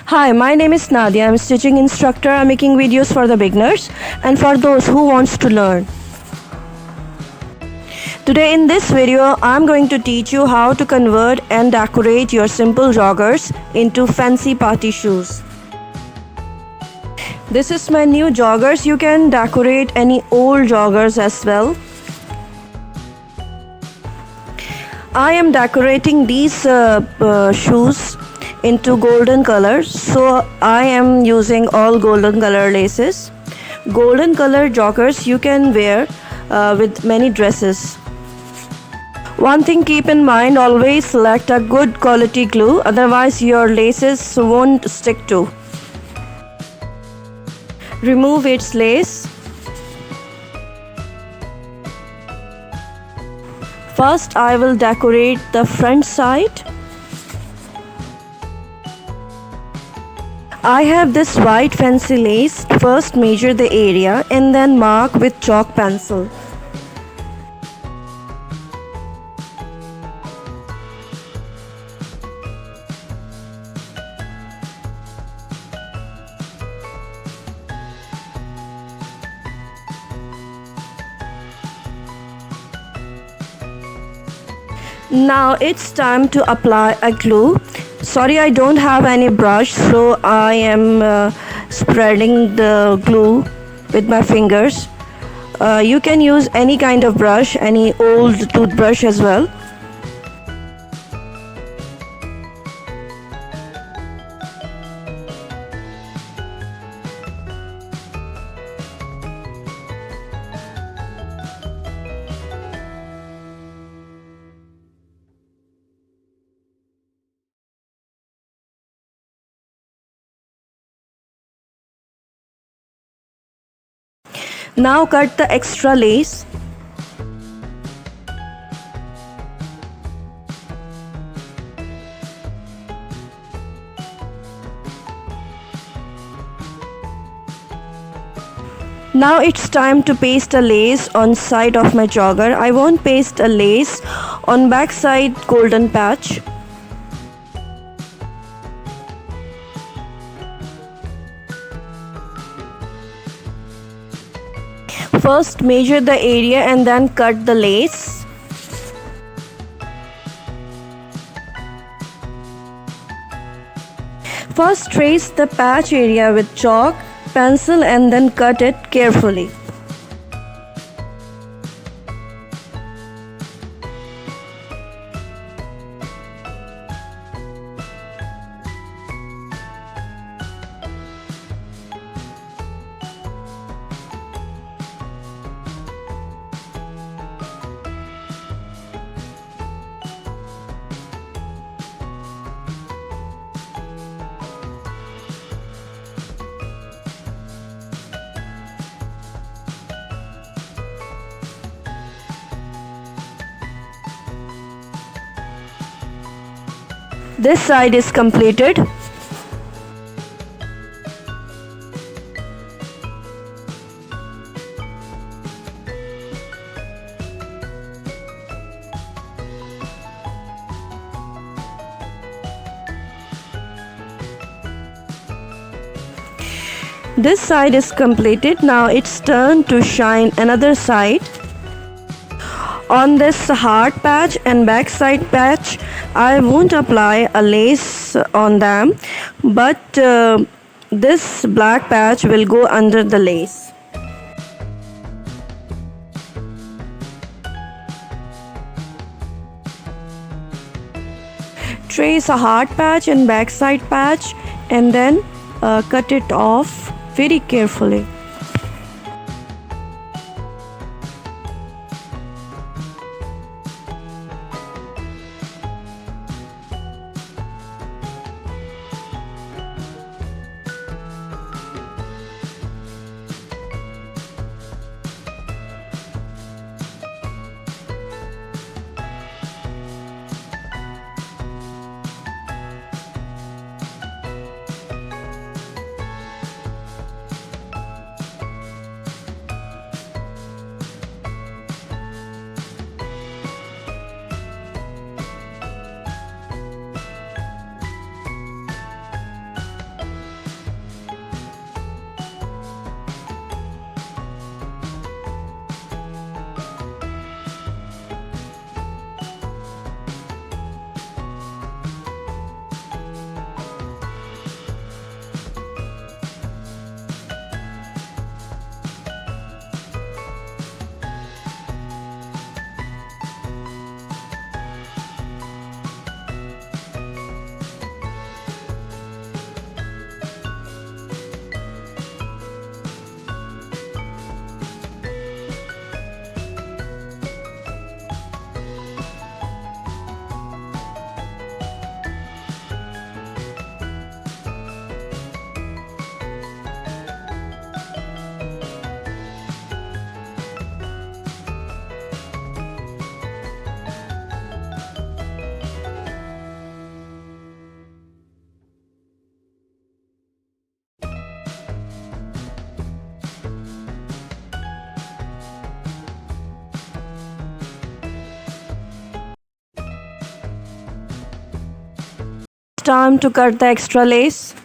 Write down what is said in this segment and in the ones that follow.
Hi, my name is Nadia. I'm a stitching instructor. I'm making videos for the beginners and for those who wants to learn. Today in this video, I'm going to teach you how to convert and decorate your simple joggers into fancy party shoes. This is my new joggers. You can decorate any old joggers as well. I am decorating these shoes into golden color, so I am using all golden color laces. Golden color joggers you can wear with many dresses. One thing keep in mind, always select a good quality glue, otherwise your laces won't stick to. Remove its lace. First I will decorate the front side. I have this white fancy lace. First measure the area and then mark with chalk pencil. Now it's time to apply a glue. Sorry, I don't have any brush, so I am spreading the glue with my fingers. You can use any kind of brush, any old toothbrush as well. Now cut the extra lace. Now it's time to paste a lace on side of my jogger. I won't paste a lace on back side golden patch. First measure the area and then cut the lace. First trace the patch area with chalk, pencil and then cut it carefully. This side is completed. This side is completed. Now it's turn to shine another side. On this hard patch and back side patch, I won't apply a lace on them, but this black patch will go under the lace. Trace a hard patch and back side patch and then cut it off very carefully. Time to cut the extra lace.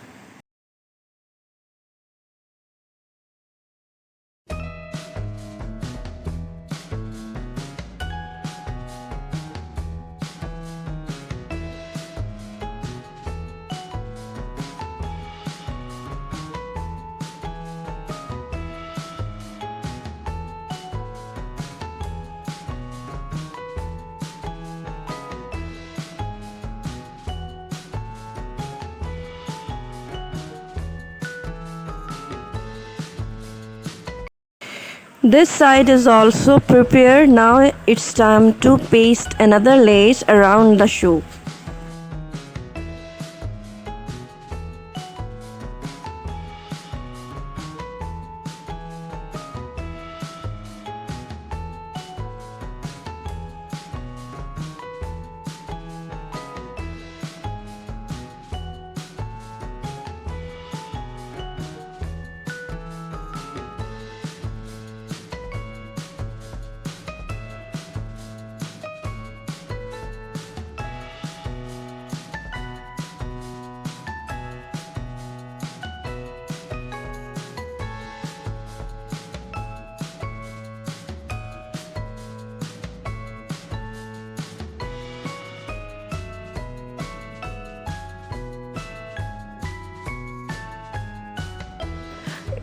This side is also prepared. Now it's time to paste another lace around the shoe.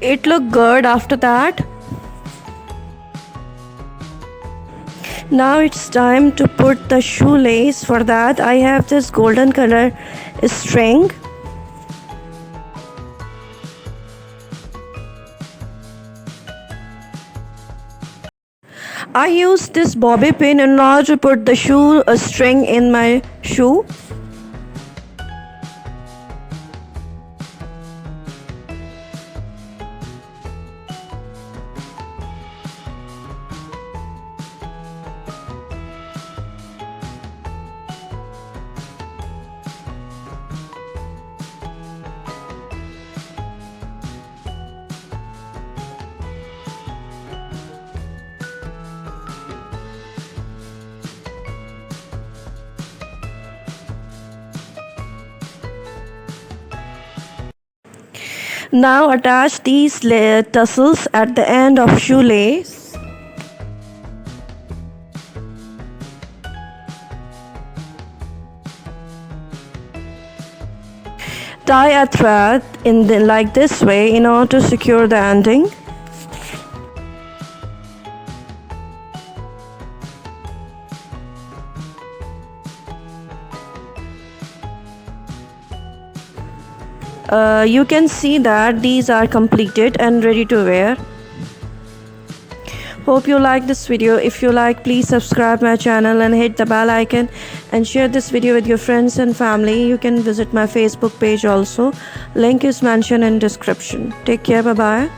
It looked good after that. Now it's time to put the shoelace. For that I have this golden color string. I use this bobby pin in order to put the shoe string in my shoe. Now attach these tassels at the end of shoelace. Tie a thread like this way in order to secure the ending. You can see that these are completed and ready to wear. Hope you like this video. If you like, please subscribe my channel and hit the bell icon and share this video with your friends and family. You can visit my Facebook page also. Link is mentioned in description. Take care. Bye bye.